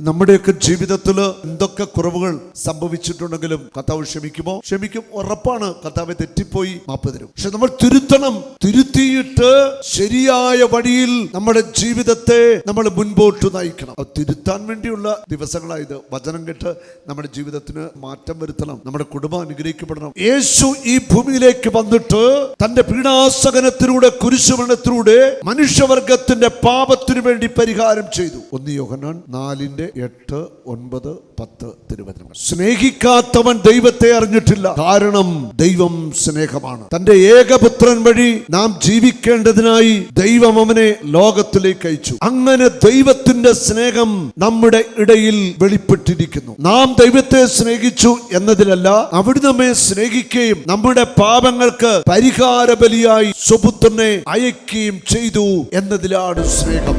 നമ്മുടെയൊക്കെ ജീവിതത്തിൽ എന്തൊക്കെ കുറവുകൾ സംഭവിച്ചിട്ടുണ്ടെങ്കിലും കർത്താവ് ക്ഷമിക്കുമോ? ക്ഷമിക്കും, ഉറപ്പാണ്. കർത്താവ് തെറ്റിപ്പോയി മാപ്പ് തരും. പക്ഷെ നമ്മൾ തിരുത്തണം. തിരുത്തിയിട്ട് ശരിയായ വഴിയിൽ നമ്മുടെ ജീവിതത്തെ നമ്മൾ മുൻപോട്ട് നയിക്കണം. തിരുത്താൻ വേണ്ടിയുള്ള ദിവസങ്ങളായത്. വചനം കേട്ട് നമ്മുടെ ജീവിതത്തിന് മാറ്റം വരുത്തണം. നമ്മുടെ കുടുംബം അനുഗ്രഹിക്കപ്പെടണം. യേശു ഈ ഭൂമിയിലേക്ക് വന്നിട്ട് തന്റെ പീഡാസഹനത്തിലൂടെ, കുരിശുമരണത്തിലൂടെ മനുഷ്യവർഗത്തിന്റെ പാപത്തിനു വേണ്ടി പരിഹാരം ചെയ്തു. 1 യോഹന്നാൻ 4:8, 9, 10 തിരുവചനങ്ങൾ. സ്നേഹിക്കാത്തവൻ ദൈവത്തെ അറിഞ്ഞിട്ടില്ല, കാരണം ദൈവം സ്നേഹമാണ്. തന്റെ ഏകപുത്രൻ വഴി നാം ജീവിക്കേണ്ടതിനായി ദൈവം അവനെ ലോകത്തിലേക്ക് അയച്ചു. അങ്ങനെ ദൈവത്തിന്റെ സ്നേഹം നമ്മുടെ ഇടയിൽ വെളിപ്പെട്ടിരിക്കുന്നു. നാം ദൈവത്തെ സ്നേഹിച്ചു എന്നതിലല്ല, അവിടെ നമ്മെ സ്നേഹിക്കുകയും നമ്മുടെ പാപങ്ങൾക്ക് പരിഹാര ബലിയായി സ്വപുത്രനെ അയക്കുകയും ചെയ്തു എന്നതിലാണ് സ്നേഹം.